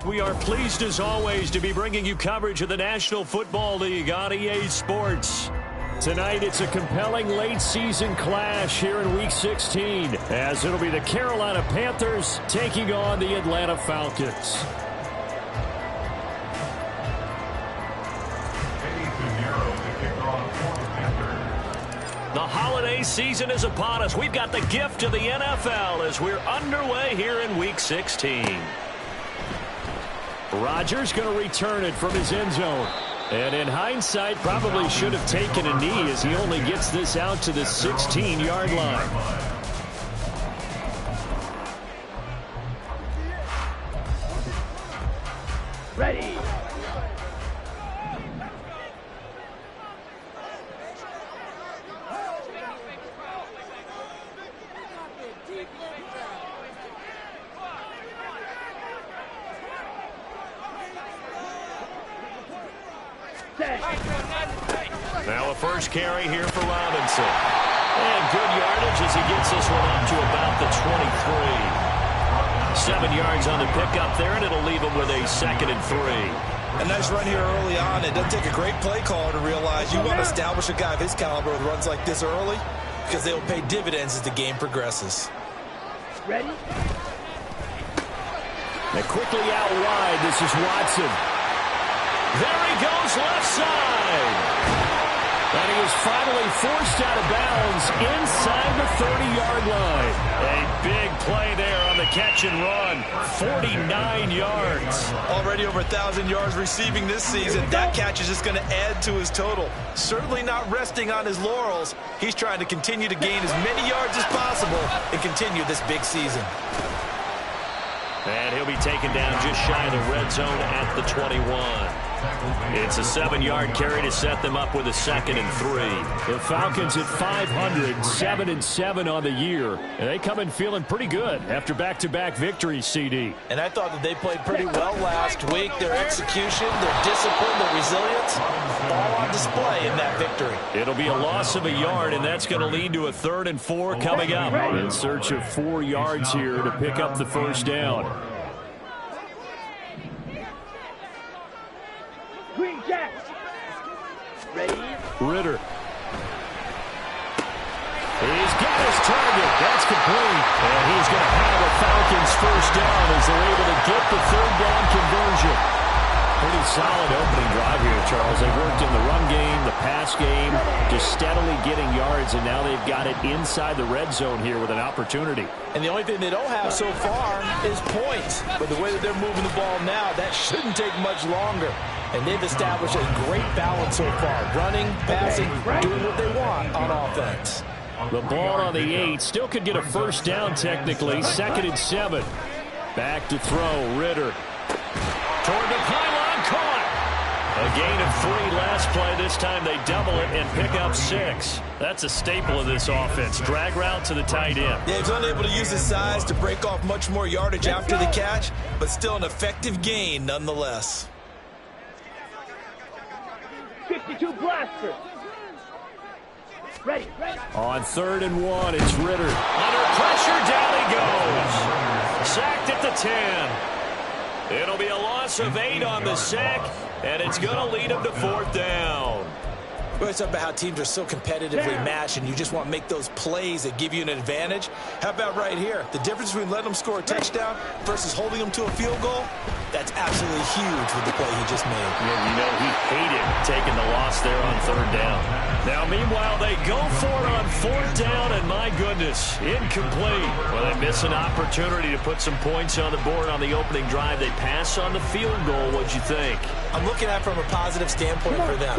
We are pleased as always to be bringing you coverage of the National Football League on EA Sports. Tonight it's a compelling late season clash here in Week 16 as it'll be the Carolina Panthers taking on the Atlanta Falcons. The holiday season is upon us. We've got the gift of the NFL as we're underway here in Week 16. Rodgers going to return it from his end zone. And in hindsight, probably should have taken a knee as he only gets this out to the 16-yard line. Ready. Now a first carry here for Robinson. And good yardage as he gets this one up to about the 23. 7 yards on the pickup there, and it'll leave him with a 2nd and 3. A nice run here early on. It doesn't take a great play caller to realize you want to establish a guy of his caliber with runs like this early because they will pay dividends as the game progresses. Ready? And quickly out wide, this is Watson. There he goes left side. And he is finally forced out of bounds inside the 30-yard line. A big play there on the catch and run. 49 yards. Already over 1,000 yards receiving this season. That catch is just going to add to his total. Certainly not resting on his laurels. He's trying to continue to gain as many yards as possible and continue this big season. And he'll be taken down just shy of the red zone at the 21. It's a 7-yard carry to set them up with a 2nd and 3. The Falcons at 500, 7-7 on the year. And they come in feeling pretty good after back-to-back victories, CD. And I thought that they played pretty well last week. Their execution, their discipline, their resilience, all on display in that victory. It'll be a loss of a yard, and that's going to lead to a 3rd and 4 coming up. In search of 4 yards here to pick up the first down. Green Jack. Ready? Ritter. He's got his target. That's complete. And he's going to have a Falcons first down as they're able to get the 3rd down conversion. Pretty solid opening drive here, Charles. They worked in the run game, the pass game, just steadily getting yards, and now they've got it inside the red zone here with an opportunity. And the only thing they don't have so far is points. But the way that they're moving the ball now, that shouldn't take much longer. And they've established a great balance so far. Running, passing, doing what they want on offense. The ball on the 8. Still could get a first down technically. 2nd and 7. Back to throw. Ritter. Toward the pylon. Caught. A gain of 3 last play. This time they double it and pick up 6. That's a staple of this offense. Drag route to the tight end. Yeah, he's unable to use his size to break off much more yardage after the catch, but still an effective gain nonetheless. 52 blaster. Ready. On 3rd and 1, it's Ritter. Under pressure, down he goes. Sacked at the 10. It'll be a loss of 8 on the sack, and it's going to lead him to 4th down. We always talk about how teams are so competitively matched and you just want to make those plays that give you an advantage. How about right here? The difference between letting them score a touchdown versus holding them to a field goal, that's absolutely huge with the play he just made. Yeah, you know, he hated taking the loss there on 3rd down. Now, meanwhile, they go for it on 4th down, and my goodness, incomplete. Well, they miss an opportunity to put some points on the board on the opening drive. They pass on the field goal. What'd you think? I'm looking at it from a positive standpoint for them.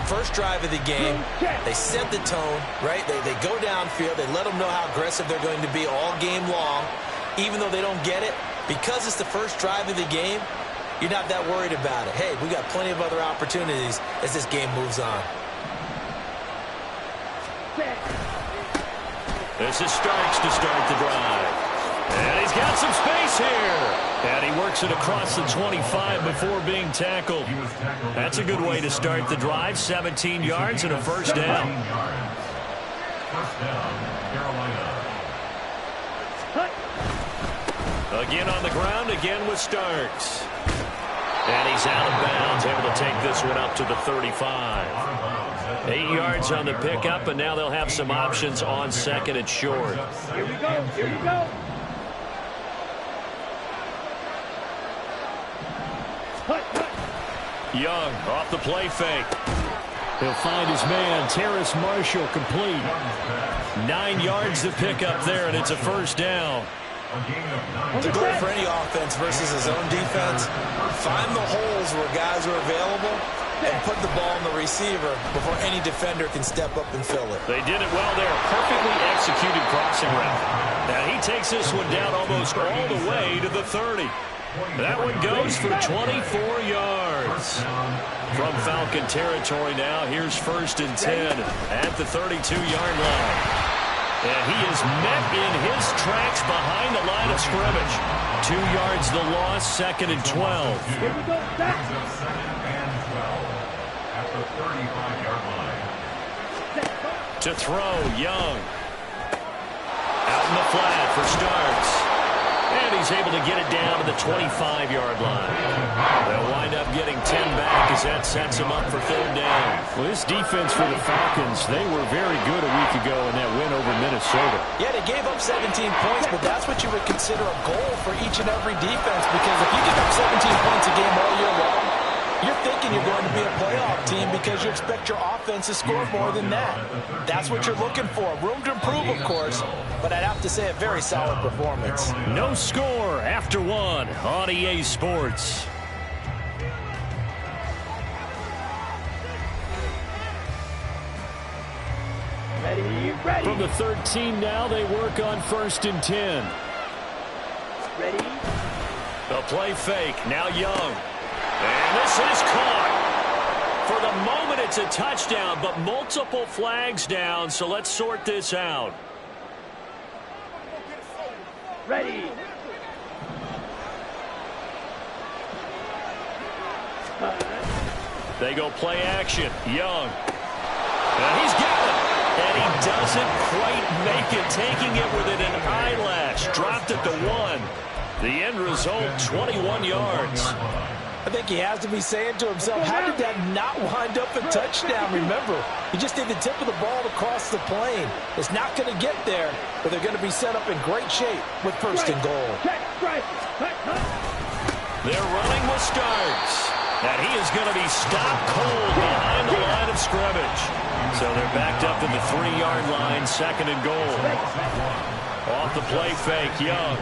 First drive of the game, they set the tone, right? They go downfield. They let them know how aggressive they're going to be all game long. Even though they don't get it, because it's the first drive of the game, you're not that worried about it. Hey, we got plenty of other opportunities as this game moves on. This is Starks to start the drive. And he's got some space here. And he works it across the 25 before being tackled. That's a good way to start the drive. 17 yards and a first down. A Again on the ground, again with Starks. And he's out of bounds, able to take this one up to the 35. 8 yards on the pickup, and now they'll have some options on second and short. Here we go. Here we go. Young off the play fake. He'll find his man, Terrace Marshall, complete. 9 yards to pick up there, and it's a first down. The goal for any offense versus his own defense, find the holes where guys are available and put the ball in the receiver before any defender can step up and fill it. They did it well there. Perfectly executed crossing route. Now he takes this one down almost all the way to the 30. That one goes for 24 yards. From Falcon territory now, here's 1st and 10 at the 32-yard line. And he is met in his tracks behind the line of scrimmage. 2 yards the loss, 2nd and 12. Here we go. To throw, Young. Out in the flat for Starks. And he's able to get it down to the 25-yard line. They'll wind up getting 10 back as that sets him up for 3rd down. Well, this defense for the Falcons, they were very good a week ago in that win over Minnesota. Yeah, they gave up 17 points, but that's what you would consider a goal for each and every defense, because if you give up 17 points a game all year long, you're thinking you're going to be a playoff team because you expect your offense to score more than that. That's what you're looking for. Room to improve, of course, but I'd have to say a very solid performance. No score after 1 on EA Sports. Ready, ready. From the 13 now, they work on 1st and 10. Ready. The play fake, now Young. And this is caught. For the moment, it's a touchdown, but multiple flags down, so let's sort this out. Ready. They go play action. Young. And he's got it. And he doesn't quite make it, taking it within an eyelash. Dropped at the 1. The end result, 21 yards. I think he has to be saying to himself, how did that not wind up a touchdown? Remember, he just did the tip of the ball across the plane. It's not going to get there, but they're going to be set up in great shape with 1st and goal. They're running with Starks. And he is going to be stopped cold behind the line of scrimmage. So they're backed up to the 3-yard line, 2nd and goal. Off the play fake, Young.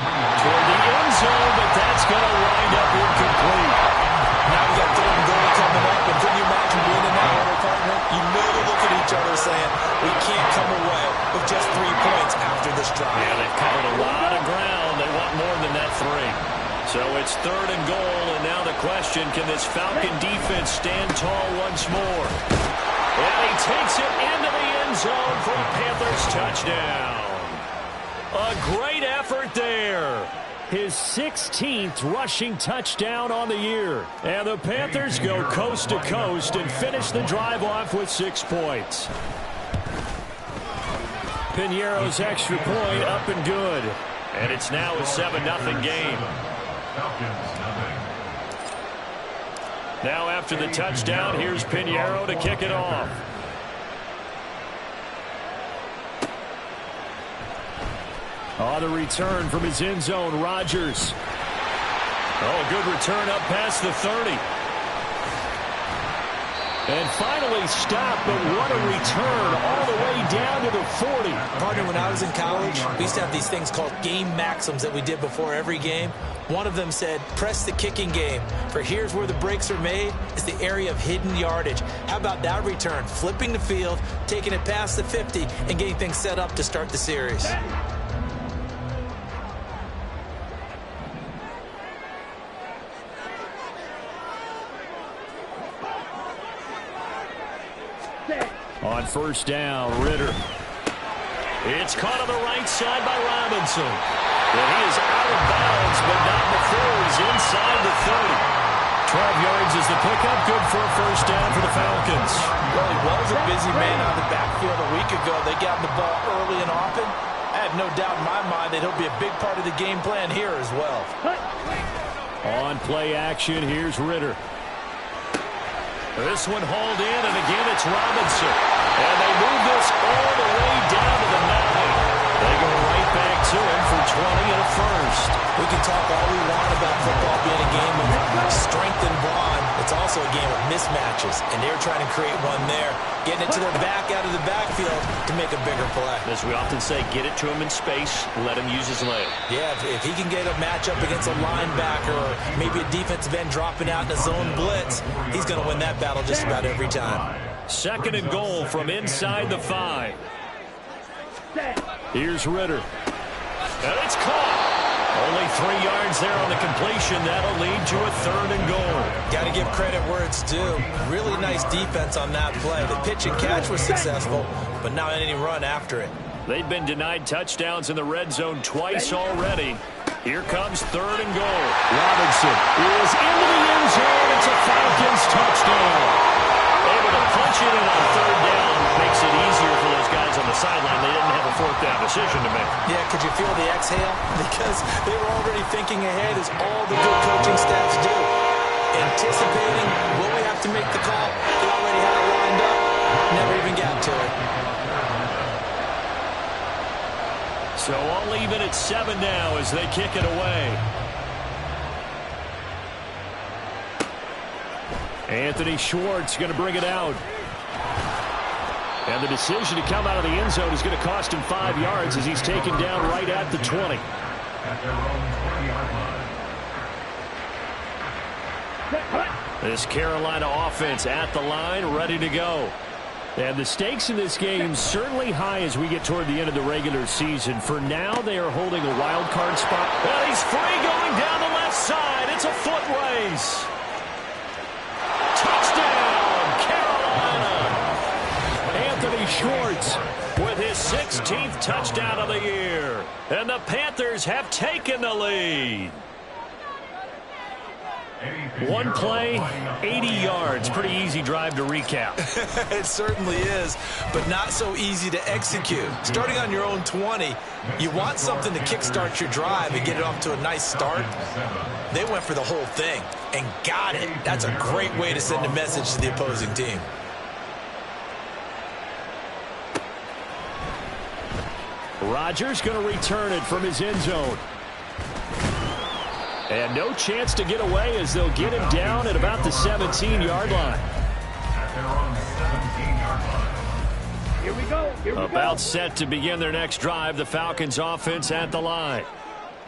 Toward the end zone, but that's going to wind up incomplete. Now we got 3rd and goal coming up, and can you imagine being in that little partner? You know to look at each other saying, we can't come away with just 3 points after this drive. Yeah, they've covered a lot of ground. They want more than that 3. So it's 3rd and goal, and now the question, can this Falcon defense stand tall once more? And he takes it into the end zone for a Panthers touchdown. A great effort there. His 16th rushing touchdown on the year. And the Panthers go coast to coast and finish the drive off with 6 points. Piñeiro's extra point up and good. And it's now a 7-0 game. Now after the touchdown, here's Piñeiro to kick it off. On the return from his end zone, Rodgers. Oh, good return up past the 30. And finally stopped, but what a return all the way down to the 40. Partner, when I was in college, we used to have these things called game maxims that we did before every game. One of them said, press the kicking game. For here's where the breaks are made, is the area of hidden yardage. How about that return? Flipping the field, taking it past the 50, and getting things set up to start the series. On 1st down, Ritter. It's caught on the right side by Robinson. And he is out of bounds, but not before he's inside the 30. 12 yards is the pickup. Good for a 1st down for the Falcons. Well, he was a busy man on the backfield a week ago. They got the ball early and often. I have have no doubt in my mind that he'll be a big part of the game plan here as well. On play action, here's Ritter. This one hauled in, and again it's Robinson. And they move this all the way down to the 9. They go right back to him for 20 and a first. We can talk all we want about football being a game of strength and brawn. It's also a game of mismatches, and they're trying to create one there, getting it to their back out of the backfield to make a bigger play. As we often say, get it to him in space, let him use his leg. Yeah, if he can get a matchup against a linebacker or maybe a defensive end dropping out in a zone blitz, he's going to win that battle just about every time. Second and goal from inside the 5. Here's Ritter. And it's caught. Only 3 yards there on the completion. That'll lead to a third and goal. Got to give credit where it's due. Really nice defense on that play. The pitch and catch was successful, but not any run after it. They've been denied touchdowns in the red zone twice already. Here comes third and goal. Robinson is into the end zone. It's a Falcons touchdown. Able to punch it in on third down. Makes it easier for those guys on the sideline. They didn't have a fourth down decision to make. Yeah, could you feel the exhale? Because they were already thinking ahead, as all the good coaching staffs do. Anticipating, will we have to make the call? They already had it lined up. Never even got to it. So all even at 7 now as they kick it away. Anthony Schwartz going to bring it out. And the decision to come out of the end zone is going to cost him 5 yards as he's taken down right at the 20. This Carolina offense at the line, ready to go. And the stakes in this game certainly high as we get toward the end of the regular season. For now, they are holding a wild card spot. And he's free going down the left side. It's a foot race. Touchdown, Carolina. Anthony Schwartz with his 16th touchdown of the year. And the Panthers have taken the lead. One play, 80 yards. Pretty easy drive to recap. It certainly is, but not so easy to execute. Starting on your own 20, you want something to kickstart your drive and get it off to a nice start. They went for the whole thing and got it. That's a great way to send a message to the opposing team. Rodgers going to return it from his end zone. And no chance to get away as they'll get him down at about the 17-yard line. Here we go. Here we go. About set to begin their next drive, the Falcons offense at the line.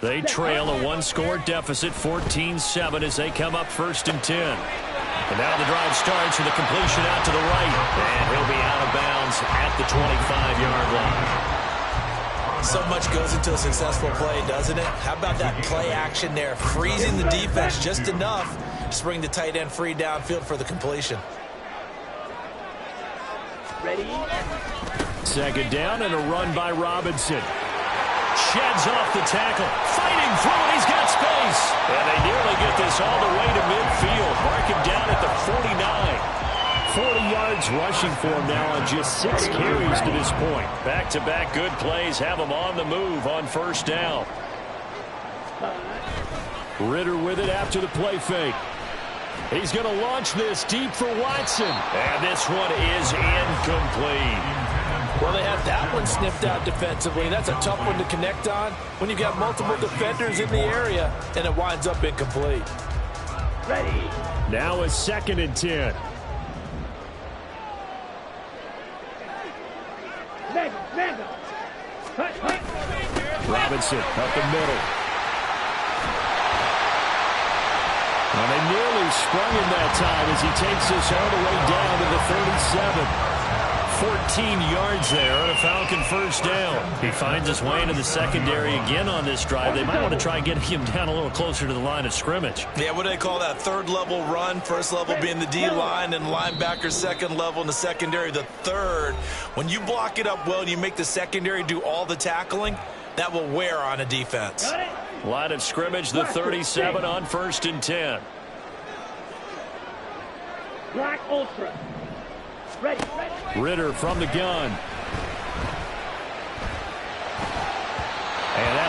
They trail a one-score deficit, 14-7, as they come up 1st and 10. And now the drive starts with a completion out to the right. And he'll be out of bounds at the 25-yard line. So much goes into a successful play, doesn't it? How about that play action there, freezing the defense just enough to bring the tight end free downfield for the completion. Ready? Second down and a run by Robinson. Sheds off the tackle. Fighting through it. He's got space. And they nearly get this all the way to midfield. Mark him down at the 49. 40 yards rushing for him now on just 6 carries to this point. Back-to-back good plays have him on the move on 1st down. Ritter with it after the play fake. He's going to launch this deep for Watson. And this one is incomplete. Well, they had that one sniffed out defensively. That's a tough one to connect on when you've got multiple defenders in the area, and it winds up incomplete. Ready. Now a 2nd and 10. Mega. Robinson up the middle. And they nearly sprung him that time as he takes this all the way down to the 37. 14 yards there on a Falcon 1st down. He finds his way into the secondary again on this drive. They might want to try and get him down a little closer to the line of scrimmage. Yeah, what do they call that? 3rd level run. 1st level being the D-line, and linebacker 2nd level in the secondary, the 3rd. When you block it up well and you make the secondary do all the tackling, that will wear on a defense. Line of scrimmage, the 37 on 1st and 10. Black Ultra. Ready. Ritter from the gun.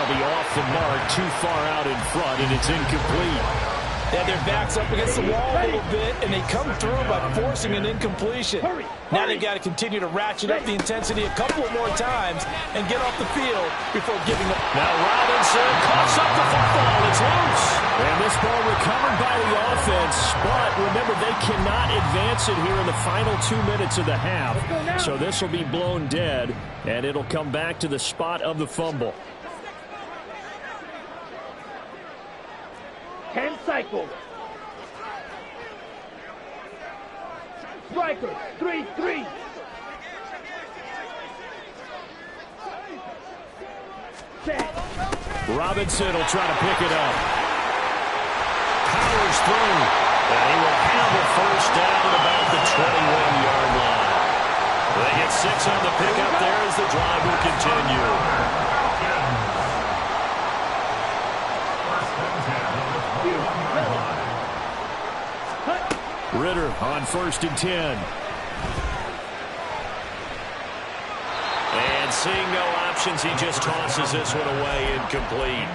that'll be off the mark, too far out in front, and it's incomplete. They had their backs up against the wall a little bit, and they come through by forcing an incompletion. Now they've got to continue to ratchet up the intensity a couple of more times and get off the field before giving up. Now Robinson coughs up the football. It's loose. And this ball recovered by the offense, but remember, they cannot advance it here in the final 2 minutes of the half. So this will be blown dead, and it'll come back to the spot of the fumble. 10 cycles. Strikers, 3-3. Robinson will try to pick it up. Powers through. And he will have a first down at about the 21-yard line. They get 6 on the pickup there as the drive will continue. Ritter on 1st and 10. And seeing no options, he just tosses this one away, incomplete.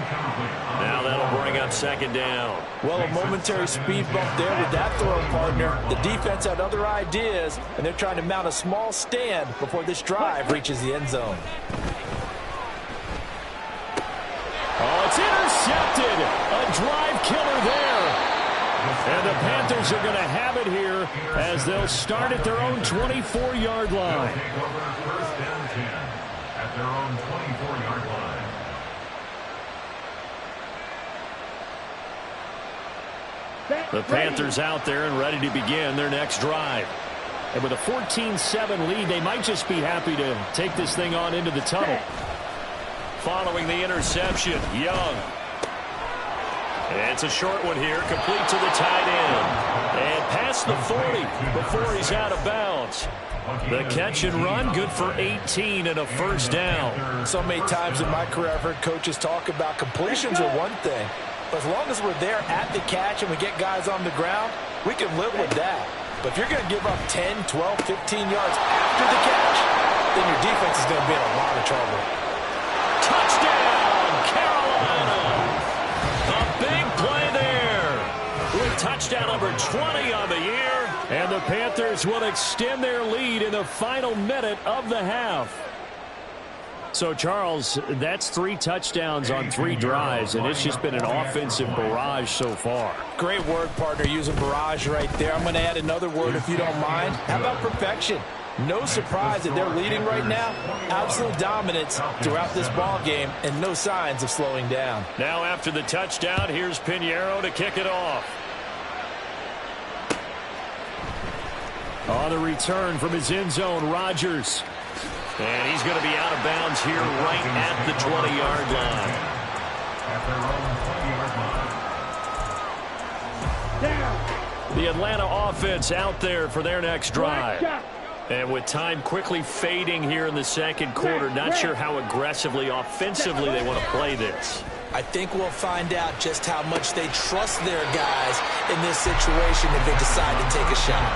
Now that'll bring up 2nd down. Well, a momentary speed bump there with that throw, partner. The defense had other ideas, and they're trying to mount a small stand before this drive reaches the end zone. Oh, it's intercepted. A drive killer there. And the Panthers are going to have it here as they'll start at their own 24-yard line. First and 10 at their own 24-yard line. The Panthers out there and ready to begin their next drive. And with a 14-7 lead, they might just be happy to take this thing on into the tunnel. Following the interception, Young. It's a short one here, complete to the tight end. And past the 40 before he's out of bounds. The catch and run, good for 18 and a first down. So many times in my career, I've heard coaches talk about completions are one thing. But as long as we're there at the catch and we get guys on the ground, we can live with that. But if you're going to give up 10, 12, 15 yards after the catch, then your defense is going to be in a lot of trouble. Touchdown, Carolina! Big play there with touchdown number 20 on the year. And the Panthers will extend their lead in the final minute of the half. So, Charles, that's 3 touchdowns on 3 drives, and it's just been an offensive barrage so far. Great word, partner, using barrage right there. I'm going to add another word if you don't mind. How about perfection? No surprise that they're leading right now. Absolute dominance throughout this ball game and no signs of slowing down. Now after the touchdown, here's Pinheiro to kick it off. On the return from his end zone, Rodgers. And he's going to be out of bounds here right at the 20-yard line. At their own 20-yard line. The Atlanta offense out there for their next drive. And with time quickly fading here in the second quarter, not sure how aggressively, offensively they want to play this. I think we'll find out just how much they trust their guys in this situation if they decide to take a shot.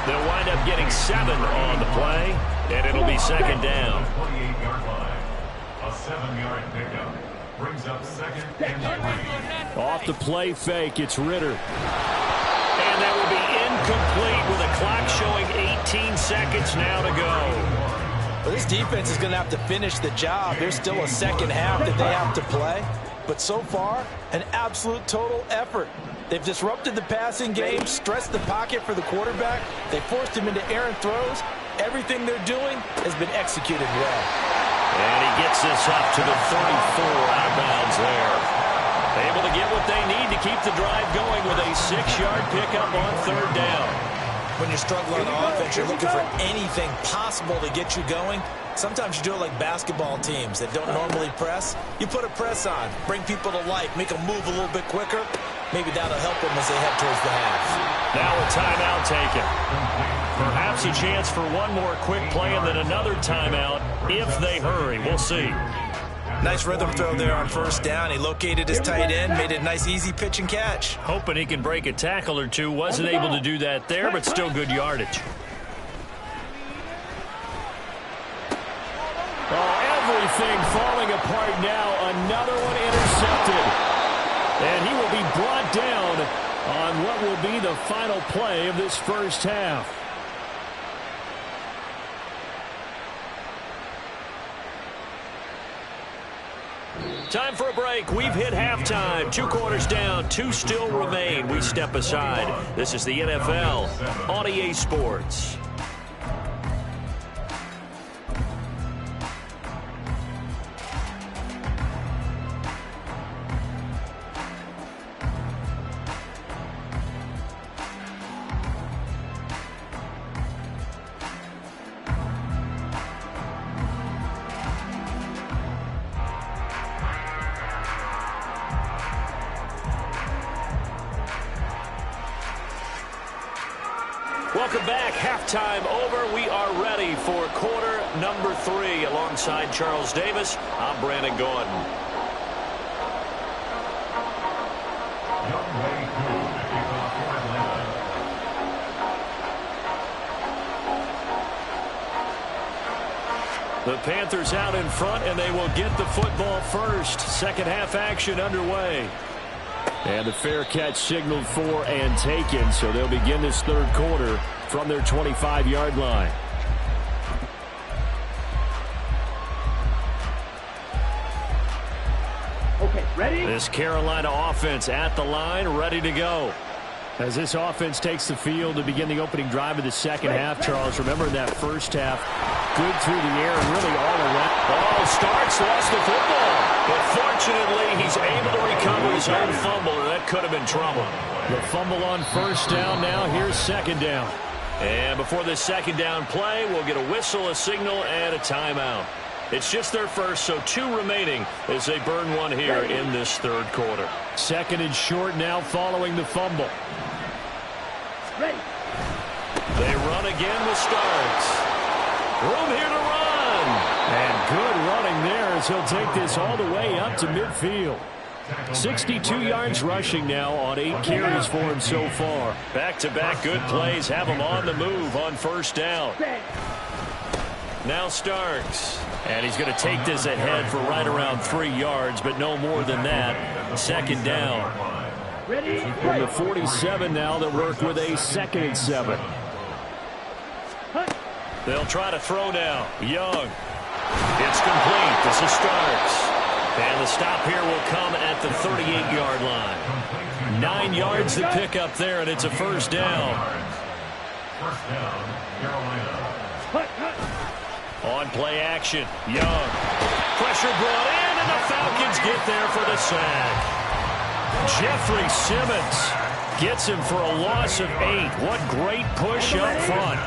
They'll wind up getting 7 on the play, and it'll be 2nd down. 28-yard line. A 7-yard pickup brings up 2nd and 3. Off the play fake, it's Ritter. And that will be incomplete with a clock showing 18 seconds now to go. Well, this defense is going to have to finish the job. There's still a second half that they have to play. But so far, an absolute total effort. They've disrupted the passing game, stressed the pocket for the quarterback. They forced him into errant throws. Everything they're doing has been executed well. And he gets this up to the 34 out of bounds there. Able to get what they need to keep the drive going with a 6-yard pickup on 3rd down. When you're struggling on offense, you're looking for anything possible to get you going. Sometimes you do it like basketball teams that don't normally press. You put a press on, bring people to life, make them move a little bit quicker. Maybe that'll help them as they head towards the half. Now a timeout taken. Perhaps a chance for one more quick play and then another timeout if they hurry. We'll see. Nice rhythm throw there on 1st down. He located his tight end, made it a nice easy pitch and catch. Hoping he can break a tackle or two. Wasn't able to do that there, but still good yardage. Oh, everything falling apart now another one intercepted. And he will be brought down on what will be the final play of this first half. Time for a break. We've hit halftime. 2 quarters down. 2 still remain. We step aside. This is the NFL on EA Sports. Welcome back. Halftime over. We are ready for quarter number 3. Alongside Charles Davis, I'm Brandon Gordon. The Panthers out in front, and they will get the football first. Second half action underway. And the fair catch signaled for and taken, so they'll begin this third quarter from their 25-yard line. Okay, ready? This Carolina offense at the line, ready to go. As this offense takes the field to begin the opening drive of the second half, Charles, remember in that first half, good through the air and really all around. Ball starts, lost the football. But fortunately, he's able to recover his own fumble, and that could have been trouble. The fumble on first down now. Here's second down. And before this second down play, we'll get a whistle, a signal, and a timeout. It's just their first, so 2 remaining as they burn one here in this third quarter. Second and short now following the fumble. Ready. They run again with Starks. Room here to run. And good running there as he'll take this all the way up to midfield. 62 yards rushing now on 8 carries for him so far. Back-to-back good plays have him on the move on first down. Now Starks. And he's going to take this ahead for right around 3 yards, but no more than that. Second down. Ready? From the 47 now, they'll work with a 2nd and 7. They'll try to throw now. Young. It's complete. This is Starks. And the stop here will come at the 38-yard line. 9 yards to pick up there, and it's a first down. First down, Carolina. On play action, Young. Pressure brought in, and the Falcons get there for the sack. Jeffrey Simmons gets him for a loss of 8. What great push up front.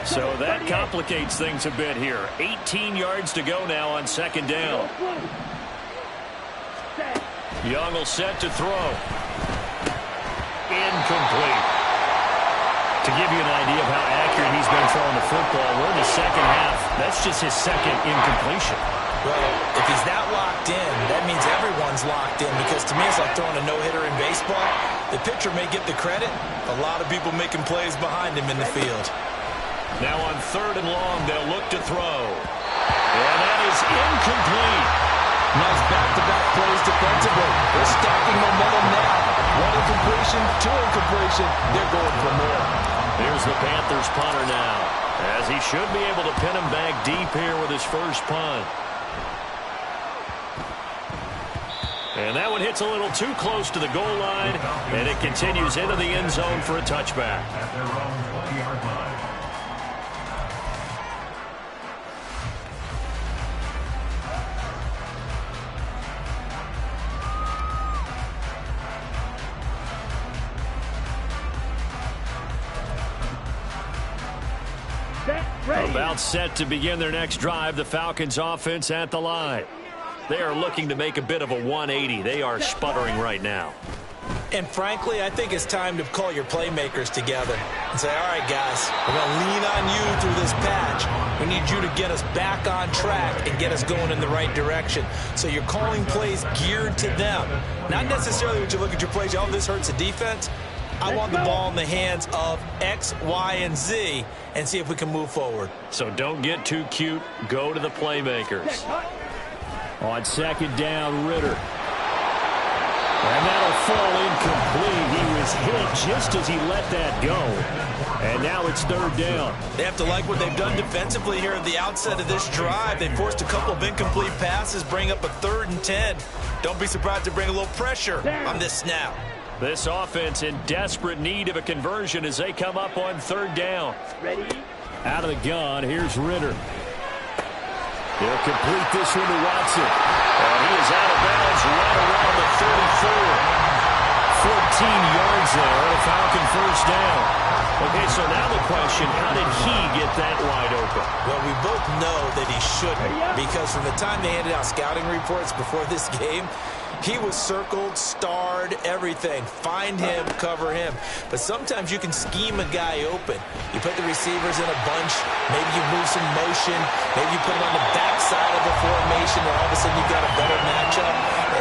So that complicates things a bit here. 18 yards to go now on second down. Young will set to throw. Incomplete. To give you an idea of how accurate he's been throwing the football, we're in the second half. That's just his second incompletion. Well, if he's that locked in, that means everyone's locked in, because to me it's like throwing a no-hitter in baseball. The pitcher may get the credit. A lot of people making plays behind him in the field. Now on third and long, they'll look to throw. And that is incomplete. Nice back-to-back plays defensively. They're stacking momentum now. 1 incompletion, 2 incompletion. They're going for more. Here's the Panthers punter now, as he should be able to pin him back deep here with his first punt. And that one hits a little too close to the goal line, and it continues into the end zone for a touchback. At their own 20-yard line. About set to begin their next drive, the Falcons offense at the line. They are looking to make a bit of a 180. They are sputtering right now. And frankly, I think it's time to call your playmakers together and say, all right, guys, we're going to lean on you through this patch. We need you to get us back on track and get us going in the right direction. So you're calling plays geared to them. Not necessarily when you look at your plays, oh, this hurts the defense. I want the ball in the hands of X, Y, and Z and see if we can move forward. So don't get too cute. Go to the playmakers. On second down, Ritter. And that'll fall incomplete. He was hit just as he let that go. And now it's third down. They have to like what they've done defensively here at the outset of this drive. They forced a couple of incomplete passes, bring up a 3rd and 10. Don't be surprised to bring a little pressure on this snap. This offense in desperate need of a conversion as they come up on third down. Ready? Out of the gun, here's Ritter. He'll complete this one to Watson. And he is out of bounds right around the 34. 14 yards there, a Falcon first down. Okay, so now the question, how did he get that wide open? Well, we both know that he shouldn't, because from the time they handed out scouting reports before this game, he was circled, starred, everything. Find him, cover him. But sometimes you can scheme a guy open. You put the receivers in a bunch. Maybe you move some motion. Maybe you put him on the backside of a formation, and all of a sudden you've got a better matchup.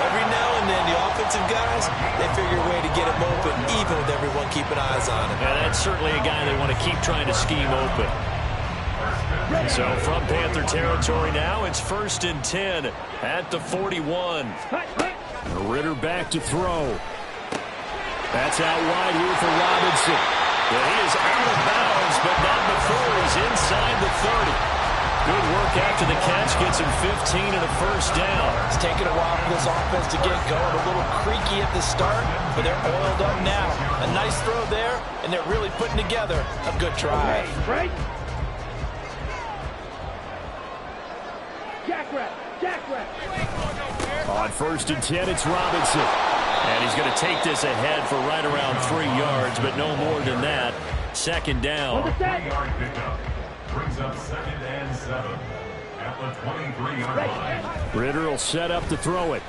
Every now and then, the offensive guys, they figure a way to get him open, even with everyone keeping eyes on him. And that's certainly a guy they want to keep trying to scheme open. So from Panther territory now, it's 1st and 10 at the 41. Ritter back to throw. That's out wide here for Robinson. And he is out of bounds, but not before he's inside the 30. Good work after the catch. Gets him 15 and a first down. It's taken a while for this offense to get going. A little creaky at the start, but they're oiled up now. A nice throw there, and they're really putting together a good drive. Right? Jackrabbit. On 1st and 10, it's Robinson. And he's going to take this ahead for right around 3 yards, but no more than that. Second down. 3-yard pickup. Brings up 2nd and 7 at the 23-yard line. Ritter will set up to throw it.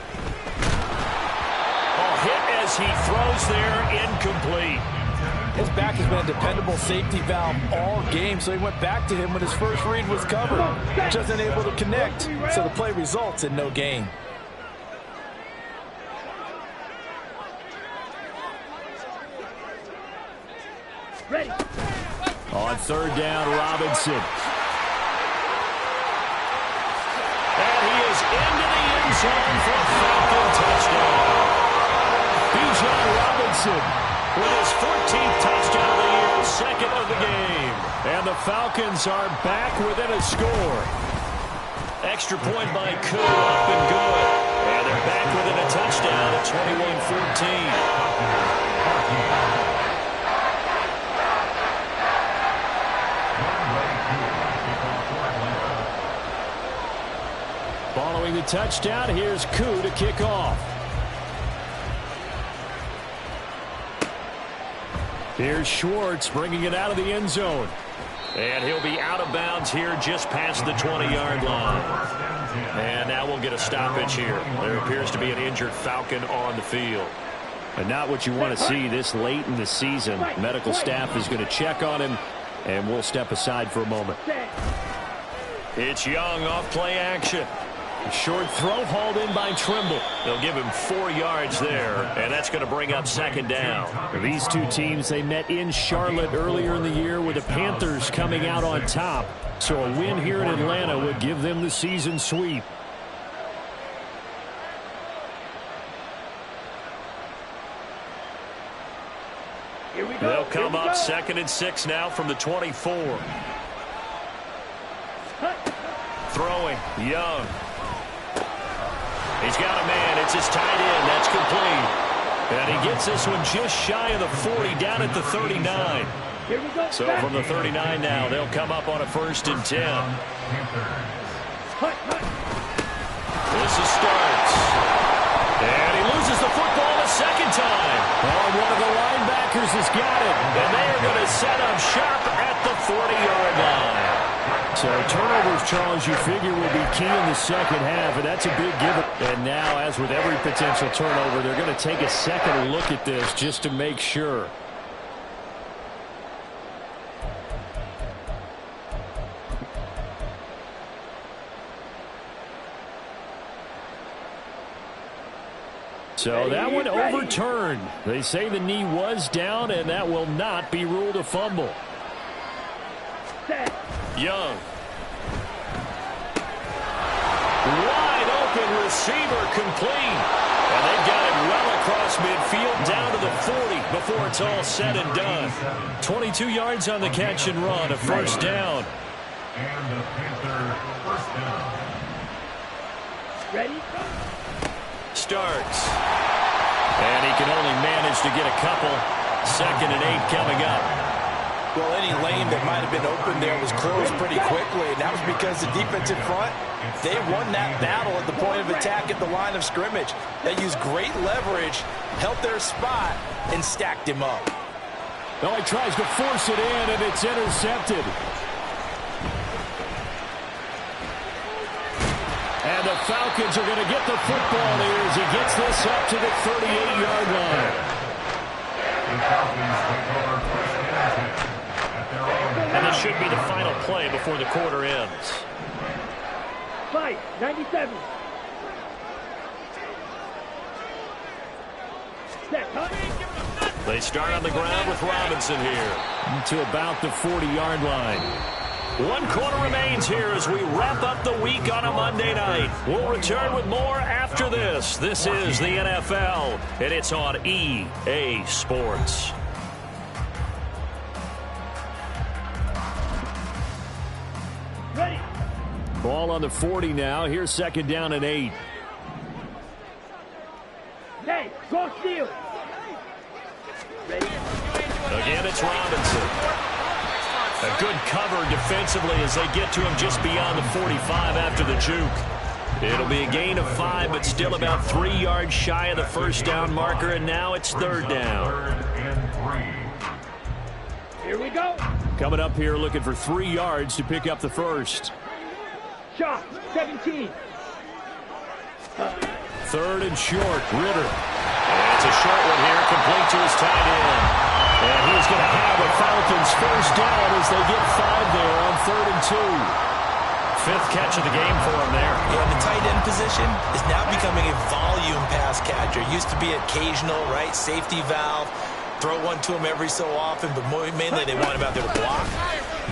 Oh, hit as he throws there, incomplete. His back has been a dependable safety valve all game, so he went back to him when his first read was covered. Just unable to connect, so the play results in no gain. Ready? On third down, Robinson. And he is into the end zone for a Falcon touchdown. Bijan Robinson with his 14th touchdown of the year, 2nd of the game. And the Falcons are back within a score. Extra point by Koo, up and good. And they're back within a touchdown at 21-14. Following the touchdown, here's Koo to kick off. Here's Schwartz bringing it out of the end zone. And he'll be out of bounds here just past the 20-yard line. And now we'll get a stoppage here. There appears to be an injured Falcon on the field. And not what you want to see this late in the season. Medical staff is going to check on him, and we'll step aside for a moment. It's Young off play action. A short throw hauled in by Trimble. They'll give him 4 yards there, and that's going to bring up second down. These two teams, they met in Charlotte earlier in the year with the Panthers coming out on top. So a win here in Atlanta would give them the season sweep. Here we go. They'll come up 2nd and 6 now from the 24. Throwing, Young. He's got a man. It's his tight end. That's complete. And he gets this one just shy of the 40, down at the 39. Here we go. So from the 39 now, they'll come up on a 1st and 10. This is Starks. And he loses the football a second time. Oh, one of the linebackers has got it. And they are going to set up shop at the 40-yard line. So turnovers, Charles, you figure will be key in the second half, and that's a big given. And now, as with every potential turnover, they're going to take a second look at this just to make sure. So that one overturned. They say the knee was down, and that will not be ruled a fumble. Young. Wide open receiver complete. And they've got it well across midfield down to the 40 before it's all said and done. 22 yards on the catch and run, a first down. And the Panther first down. Ready? Starts. And he can only manage to get a couple. 2nd and 8 coming up. Well, any lane that might have been open there was closed pretty quickly, and that was because the defensive front, they won that battle at the point of attack at the line of scrimmage. They used great leverage, held their spot, and stacked him up. Well, he tries to force it in, and it's intercepted. And the Falcons are going to get the football here as he gets this up to the 38-yard line. The Falcons take over first and 10 at their own. And this should be the final play before the quarter ends. 5-97. Set, cut. They start on the ground with Robinson here to about the 40-yard line. 1 quarter remains here as we wrap up the week on a Monday night. We'll return with more after this. This is the NFL, and it's on EA Sports. Ready. Ball on the 40 now. Here's 2nd down and 8. Hey, go steal. Ready. Again, it's Robinson. A good cover defensively as they get to him just beyond the 45 after the juke. It'll be a gain of 5, but still about 3 yards shy of the first down marker, and now it's 3rd down. 3rd and 3. Here we go. Coming up here looking for 3 yards to pick up the first. Shot, 17. 3rd and short, Ritter. And it's a short one here, complete to his tight end. And he's going to have a Falcons first down as they get 5 there on 3rd and 2. 5th catch of the game for him there. Yeah, the tight end position is now becoming a volume pass catcher. Used to be occasional, right? Safety valve. Throw one to him every so often, but mainly they want him out there to block.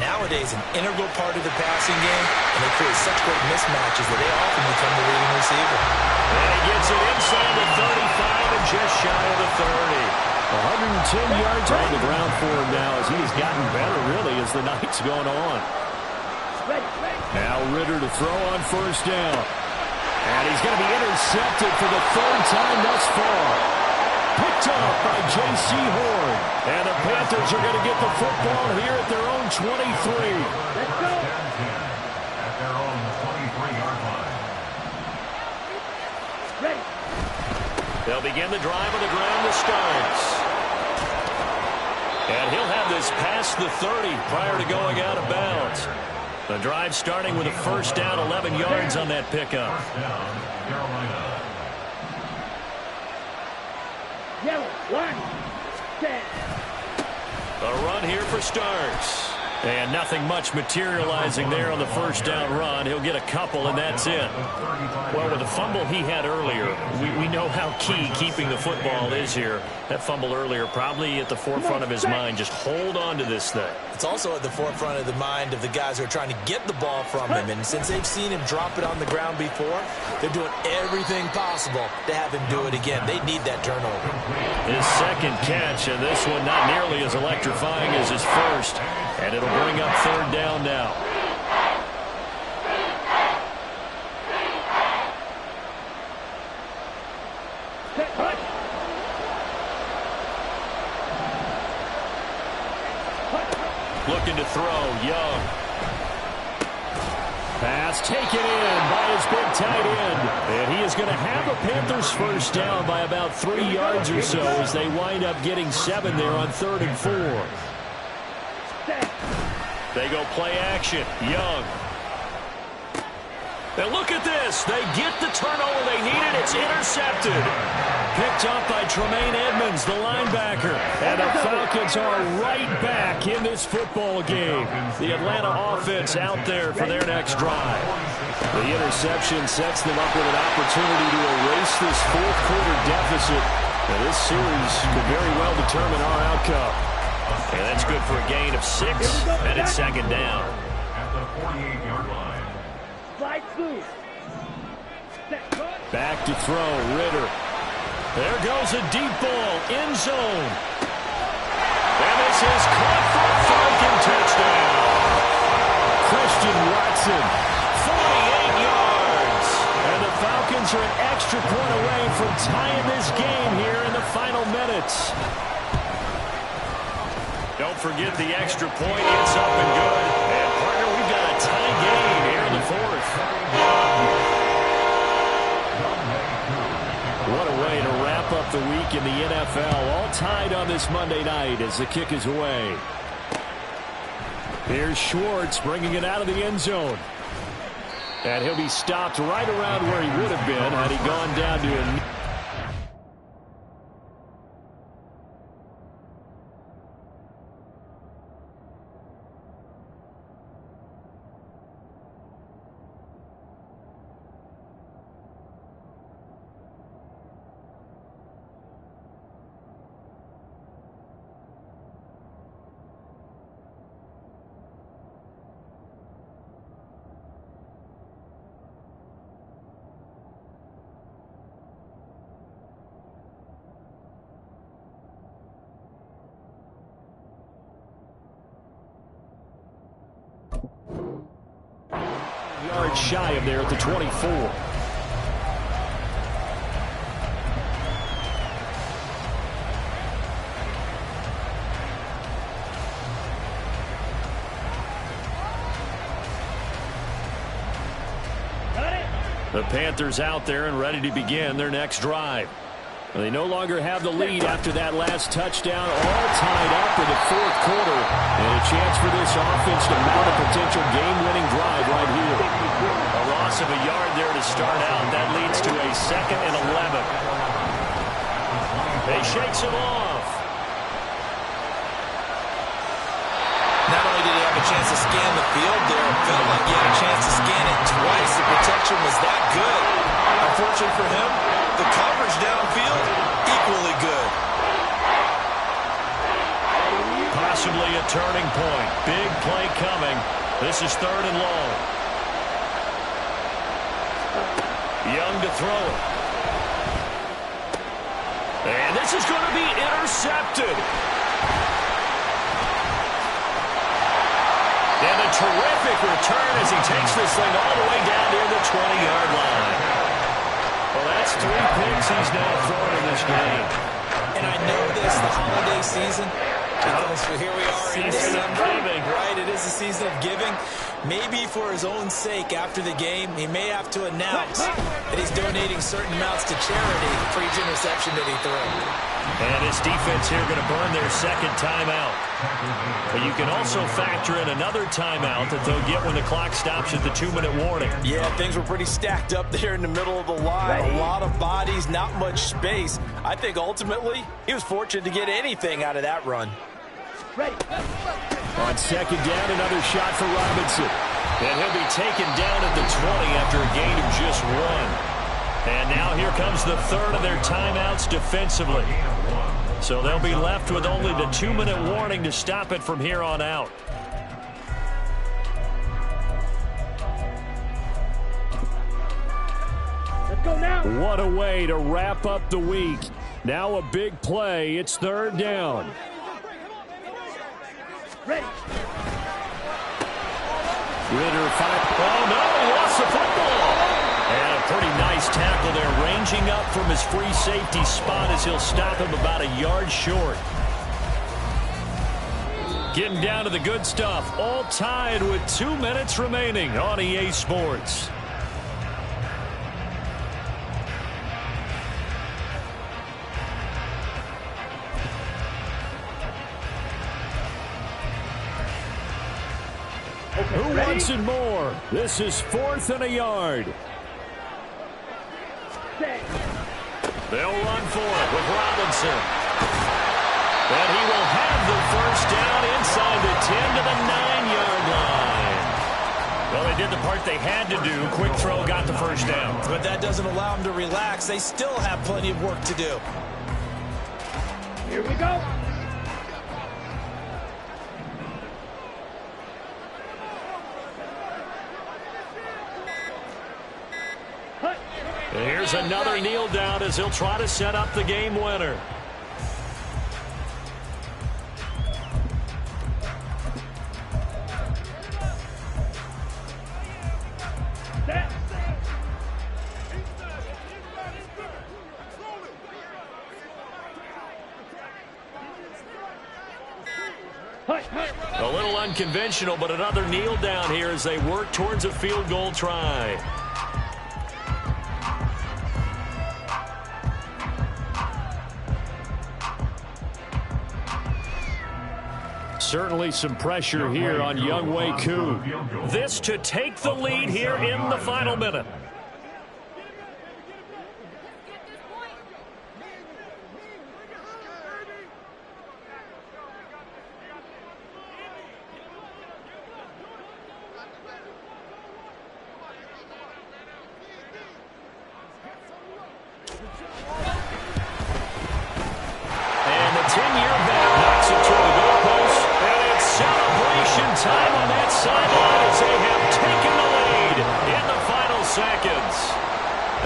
Nowadays, an integral part of the passing game, and they create such great mismatches that they often become the leading receiver. And he gets it inside the 35 and just shy of the 30. 110 yards on the ground for him now as he has gotten better, really, as the night's gone on. Ready. Now Ritter to throw on first down. And he's going to be intercepted for the 3rd time thus far. Picked up by J.C. Horn. And the Panthers are going to get the football here at their own 23. Let's go. At their own 23-yard line. Ready. They'll begin the drive on the ground to start. And he'll have this past the 30 prior to going out of bounds. The drive starting with a first down, 11 yards on that pickup. First down, Carolina. Yellow, line. Set. A run here for Starks. And nothing much materializing there on the first down run. He'll get a couple, and that's it. Well, with the fumble he had earlier, we know how key keeping the football is here. That fumble earlier probably at the forefront of his mind. Just hold on to this thing. It's also at the forefront of the mind of the guys who are trying to get the ball from him. And since they've seen him drop it on the ground before, they're doing everything possible to have him do it again. They need that turnover. His 2nd catch, and this one not nearly as electrifying as his first. And it'll bring up 3rd down now. Set, cut. Looking to throw, Young. Pass taken in by his big tight end. And he is going to have a Panthers first down by about 3 yards or so as they wind up getting 7 there on 3rd and 4. They go play action. Young. And look at this. They get the turnover they needed. It's intercepted. Picked up by Tremaine Edmonds, the linebacker. And the Falcons are right back in this football game. The Atlanta offense out there for their next drive. The interception sets them up with an opportunity to erase this 4th quarter deficit. And this series could very well determine our outcome. And that's good for a gain of 6, and it's 2nd down. At the 48-yard line. Slide through. Set, cut. Back to throw, Ritter. There goes a deep ball, end zone. And this is caught for a Falcon touchdown. Christian Watson, 48 yards. And the Falcons are an extra point away from tying this game here in the final minutes. Don't forget the extra point. It's up and good. And, partner, we've got a tie game here in the fourth. What a way to wrap up the week in the NFL. All tied on this Monday night as the kick is away. Here's Schwartz bringing it out of the end zone. And he'll be stopped right around where he would have been had he gone down to a... Yards shy of there at the 24. The Panthers out there and ready to begin their next drive. They no longer have the lead after that last touchdown, all tied up in the fourth quarter. And a chance for this offense to mount a potential game-winning drive right here. A loss of a yard there to start out. That leads to a 2nd and 11. They shakes him off. Not only did he have a chance to scan the field there, it felt like he had a chance to scan it twice. The protection was that good. Unfortunately for him, the coverage downfield, equally good. Possibly a turning point. Big play coming. This is 3rd and long. Young to throw it. And this is going to be intercepted. And a terrific return as he takes this thing all the way down near the 20-yard line. Well, that's 3 picks he's now thrown in this game. And I know this, the holiday season, because here we are in December, right? It is the season of giving. Maybe for his own sake, after the game, he may have to announce that he's donating certain amounts to charity for each interception that he threw. And his defense here going to burn their 2nd timeout. But you can also factor in another timeout that they'll get when the clock stops at the 2-minute warning. Yeah, things were pretty stacked up there in the middle of the line. A lot of bodies, not much space. I think ultimately he was fortunate to get anything out of that run. Ready. On 2nd down, another shot for Robinson. And he'll be taken down at the 20 after a gain of just 1. And now here comes the 3rd of their timeouts defensively. So they'll be left with only the 2-minute warning to stop it from here on out. Let's go now. What a way to wrap up the week. Now a big play. It's 3rd down. Ready. Ritter five. Oh, no, lost the football. And a pretty nice tackle there, ranging up from his free safety spot as he'll stop him about a yard short. Getting down to the good stuff, all tied with 2 minutes remaining on EA Sports. Who wants it more? This is 4th and a yard. They'll run for it with Robinson. And he will have the 1st down inside the 10 to the 9-yard line. Well, they did the part they had to do. Quick throw, got the 1st down. But that doesn't allow them to relax. They still have plenty of work to do. Here we go. And here's here's another kneel down as he'll try to set up the game winner. A little unconventional, but another kneel down here as they work towards a field goal try. Certainly some pressure here on Younghoe Koo. This to take the lead here in the final minute. And the 10-year vet knocks it toward the goalpost. And it's celebration time on that sideline as they have taken the lead in the final seconds.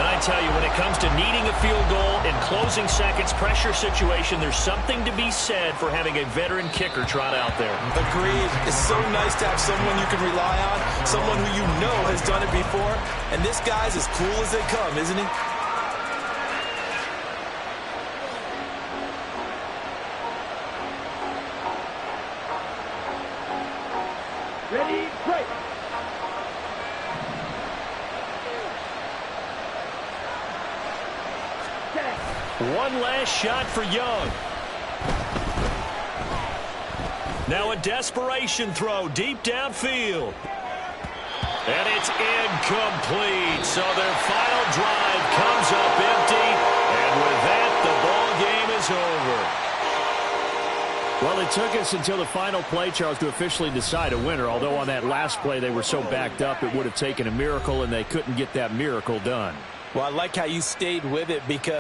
And I tell you, when it comes to needing a field goal in closing seconds, pressure situation, there's something to be said for having a veteran kicker trot out there. Agreed. It's so nice to have someone you can rely on, someone who you know has done it before. And this guy's as cool as they come, isn't he? Ready, break. One last shot for Young. Now a desperation throw deep downfield. And it's incomplete. So their final drive comes up empty. And with that, the ball game is over. Well, it took us until the final play, Charles, to officially decide a winner. Although on that last play they were so backed up, it would have taken a miracle, and they couldn't get that miracle done. Well, I like how you stayed with it because